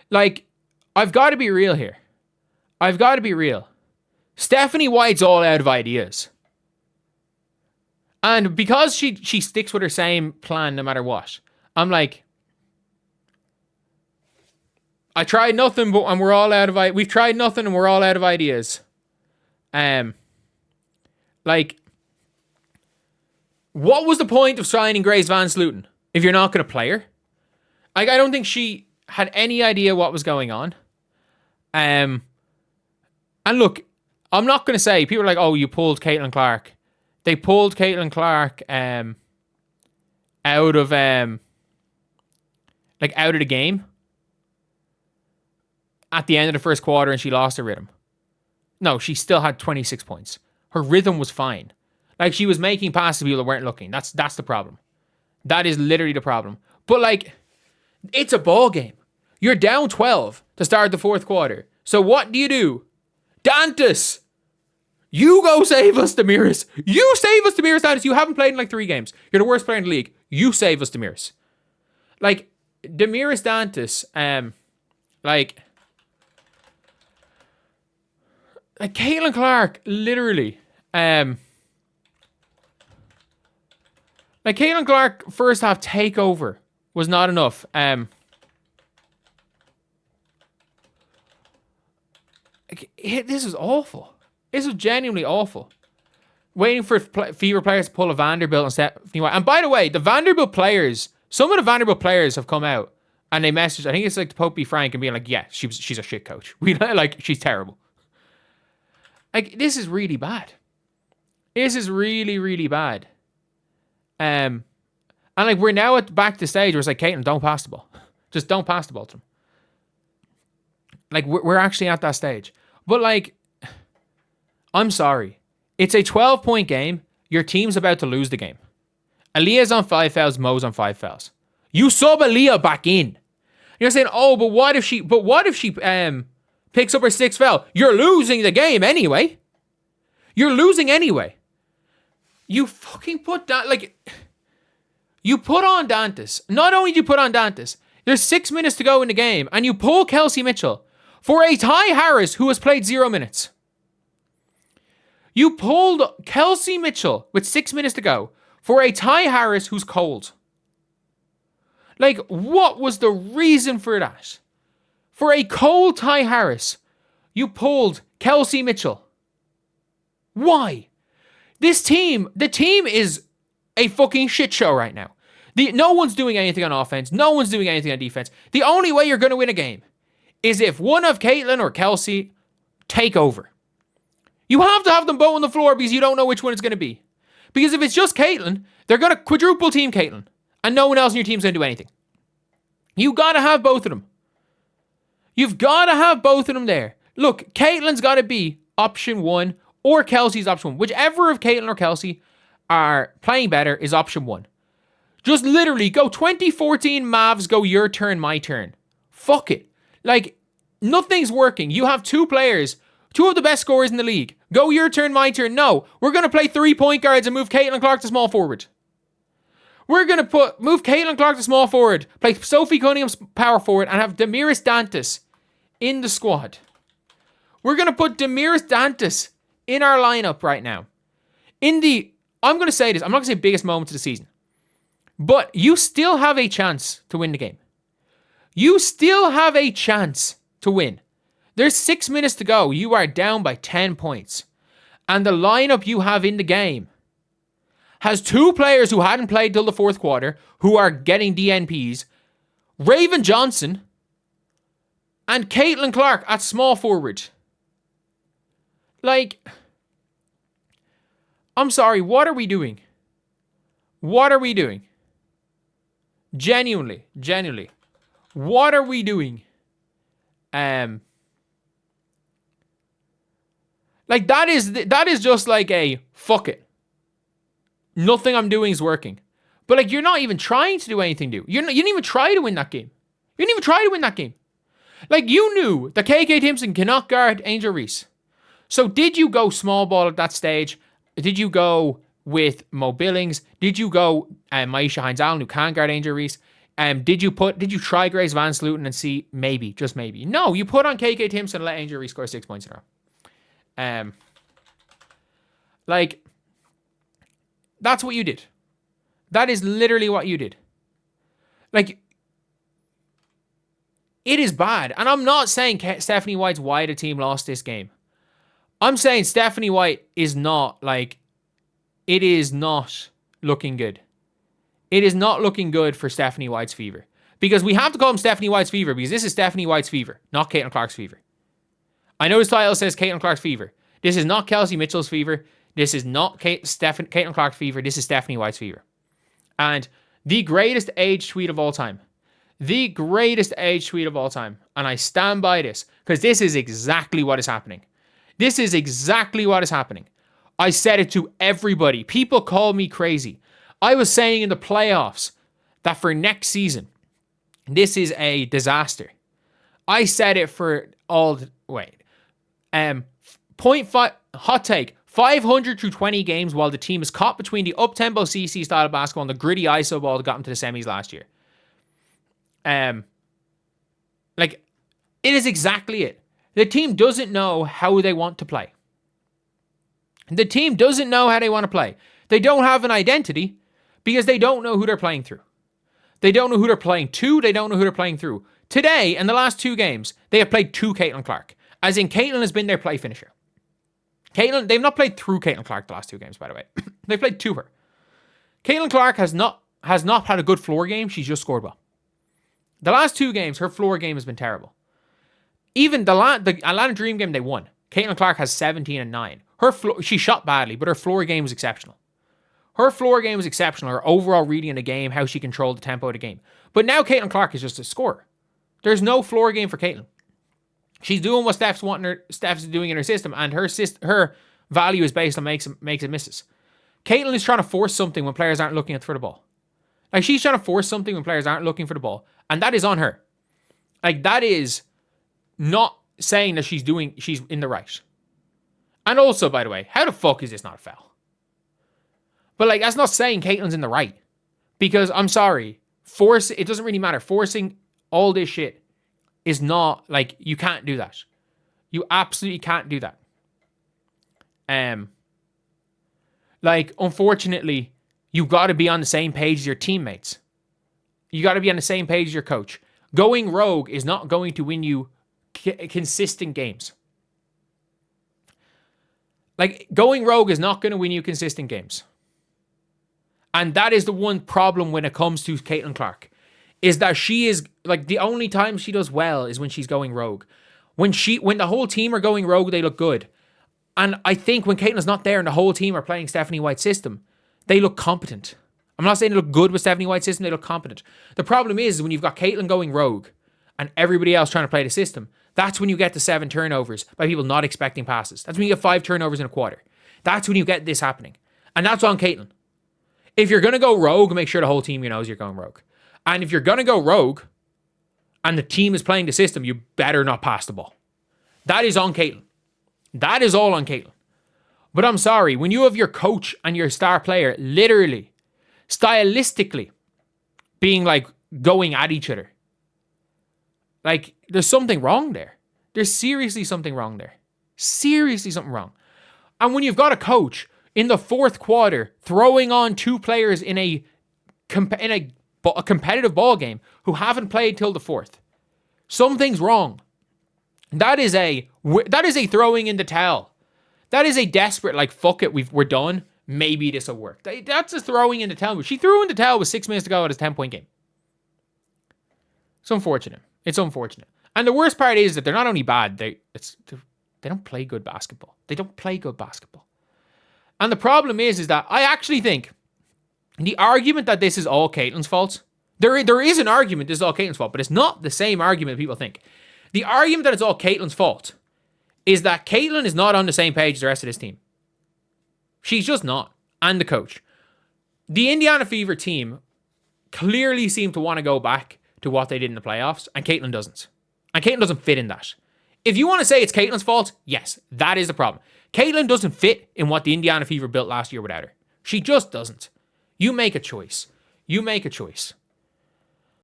Like, I've got to be real here. I've got to be real. Stephanie White's all out of ideas. And because she sticks with her same plan no matter what, I'm like, I tried nothing, and we're all out of ideas. We've tried nothing and we're all out of ideas. Like, what was the point of signing Grace Van Slooten if you're not going to play her? Like, I don't think she had any idea what was going on. And look, I'm not going to say, people are like, oh, you pulled Caitlin Clark. They pulled Caitlin Clark out of the game at the end of the first quarter, and she lost her rhythm. No, she still had 26 points. Her rhythm was fine. Like, she was making passes to people that weren't looking. That's the problem. That is literally the problem. But, like, it's a ball game. You're down 12 to start the fourth quarter. So what do? Dantas! You go save us, Damiris. You save us, Damiris Dantas. You haven't played in like 3 games. You're the worst player in the league. You save us, Damiris. Like, Damiris Dantas, like Caitlin Clark, literally, like Caitlin Clark first half takeover was not enough. This is awful. This was genuinely awful. Waiting for fever players to pull a Vanderbilt and Stephanie White. And by the way, the Vanderbilt players, some of the Vanderbilt players have come out and they messaged, I think it's like the Pope B. Frank, and being like, yeah, she's a shit coach. We like, she's terrible. Like, this is really bad. This is really, really bad. And like, we're now back to the stage where it's like, Caitlin, don't pass the ball. Just don't pass the ball to them. Like, we're actually at that stage. But like, I'm sorry. It's a 12-point game. Your team's about to lose the game. Aaliyah's on 5 fouls. Mo's on 5 fouls. You sub Aaliyah back in. You're saying, oh, but what if she picks up her 6th foul? You're losing the game anyway. You're losing anyway. You fucking put that, like, you put on Dantas. Not only do you put on Dantas, there's 6 minutes to go in the game, and you pull Kelsey Mitchell for a Ty Harris who has played 0 minutes. You pulled Kelsey Mitchell with 6 minutes to go for a Ty Harris who's cold. Like, what was the reason for that? For a cold Ty Harris, you pulled Kelsey Mitchell. Why? The team is a fucking shit show right now. No one's doing anything on offense. No one's doing anything on defense. The only way you're going to win a game is if one of Caitlin or Kelsey take over. You have to have them both on the floor because you don't know which one it's going to be. Because if it's just Caitlin, they're going to quadruple team Caitlin. And no one else in your team's going to do anything. You got to have both of them. You've got to have both of them there. Look, Caitlin's got to be option 1 or Kelsey's option 1. Whichever of Caitlin or Kelsey are playing better is option 1. Just literally go 2014 Mavs, go your turn, my turn. Fuck it. Like, nothing's working. You have 2 players, 2 of the best scorers in the league. Go your turn, my turn. No, we're going to play 3 point guards and move Caitlin Clark to small forward. We're going to move Caitlin Clark to small forward, play Sophie Cunningham's power forward, and have Damiris Dantas in the squad. We're going to put Damiris Dantas in our lineup right now. I'm going to say this, I'm not going to say biggest moment of the season, but you still have a chance to win the game. You still have a chance to win. There's 6 minutes to go. You are down by 10 points. And the lineup you have in the game has 2 players who hadn't played till the 4th quarter who are getting DNPs. Raven Johnson and Caitlin Clark at small forward. Like, I'm sorry, what are we doing? What are we doing? Genuinely. What are we doing? Like, that is just like a fuck it. Nothing I'm doing is working. But like, you're not even trying to do anything new. You didn't even try to win that game. Like, you knew that KK Timpson cannot guard Angel Reese. So did you go small ball at that stage? Did you go with Mo Billings? Did you go Maisha Hines-Allen, who can't guard Angel Reese? Did you try Grace Van Sluten and see maybe, just maybe? No, you put on KK Timpson and let Angel Reese score 6 points in a row. Like, that's what you did. That is literally what you did. Like, it is bad. And I'm not saying Stephanie White's why the team lost this game. I'm saying Stephanie White is not, like, it is not looking good. It is not looking good for Stephanie White's fever. Because we have to call him Stephanie White's fever because this is Stephanie White's fever, not Caitlin Clark's fever. I know his title says Caitlin Clark's fever. This is not Kelsey Mitchell's fever. This is not Caitlin Clark's fever. This is Stephanie White's fever. And the greatest age tweet of all time. The greatest age tweet of all time. And I stand by this because this is exactly what is happening. This is exactly what is happening. I said it to everybody. People call me crazy. I was saying in the playoffs that for next season, this is a disaster. I said it for all... Wait. 0.5... Hot take. 500 through 20 games while the team is caught between the up-tempo CC style of basketball and the gritty ISO ball that got them to the semis last year. Like, it is exactly it. The team doesn't know how they want to play. The team doesn't know how they want to play. They don't have an identity because they don't know who they're playing through. They don't know who they're playing to. They don't know who they're playing through. Today, in the last 2 games, they have played to Caitlin Clark. As in, Caitlin has been their play finisher. They've not played through Caitlin Clark the last 2 games, by the way. They've played to her. Caitlin Clark has not had a good floor game. She's just scored well. The last 2 games, her floor game has been terrible. Even the Atlanta Dream game, they won. Caitlin Clark has 17 and 9. She shot badly, but her floor game was exceptional. Her floor game was exceptional. Her overall reading of the game, how she controlled the tempo of the game. But now Caitlin Clark is just a scorer. There's no floor game for Caitlin. She's doing what Steph's doing in her system, and her value is based on makes and misses. Caitlin is trying to force something when players aren't looking for the ball. Like, she's trying to force something when players aren't looking for the ball, and that is on her. Like, that is not saying that she's in the right. And also, by the way, how the fuck is this not a foul? But, like, that's not saying Caitlin's in the right. Because, I'm sorry, it doesn't really matter. Forcing all this shit is not, like, you can't do that. You absolutely can't do that. Like, unfortunately, you've got to be on the same page as your teammates. You got to be on the same page as your coach. Going rogue is not going to win you consistent games. Like, going rogue is not going to win you consistent games. And that is the one problem when it comes to Caitlin Clark. Is that she is, like, the only time she does well is when she's going rogue. When the whole team are going rogue, they look good. And I think when Caitlin's not there and the whole team are playing Stephanie White's system, they look competent. I'm not saying they look good with Stephanie White's system, they look competent. The problem is when you've got Caitlin going rogue and everybody else trying to play the system, that's when you get the 7 turnovers by people not expecting passes. That's when you get 5 turnovers in a quarter. That's when you get this happening. And that's on Caitlin. If you're going to go rogue, make sure the whole team knows you're going rogue. And if you're going to go rogue and the team is playing the system, you better not pass the ball. That is on Caitlin. That is all on Caitlin. But I'm sorry, when you have your coach and your star player literally, stylistically, being like going at each other, like there's something wrong there. There's seriously something wrong there. Seriously something wrong. And when you've got a coach in the 4th quarter throwing on 2 players in a competitive ball game who haven't played till the 4th, something's wrong. That is a throwing in the towel. That is a desperate, like, fuck it, we're done. Maybe this will work. That's a throwing in the towel. She threw in the towel with 6 minutes to go at his 10-point game. It's unfortunate. It's unfortunate. And the worst part is that they're not only bad, they don't play good basketball. They don't play good basketball. And the problem is that I actually think the argument that this is all Caitlin's fault, there is an argument this is all Caitlin's fault, but it's not the same argument people think. The argument that it's all Caitlin's fault is that Caitlin is not on the same page as the rest of this team. She's just not. And the coach. The Indiana Fever team clearly seem to want to go back to what they did in the playoffs, and Caitlin doesn't. And Caitlin doesn't fit in that. If you want to say it's Caitlin's fault, yes, that is the problem. Caitlin doesn't fit in what the Indiana Fever built last year without her. She just doesn't. You make a choice. You make a choice.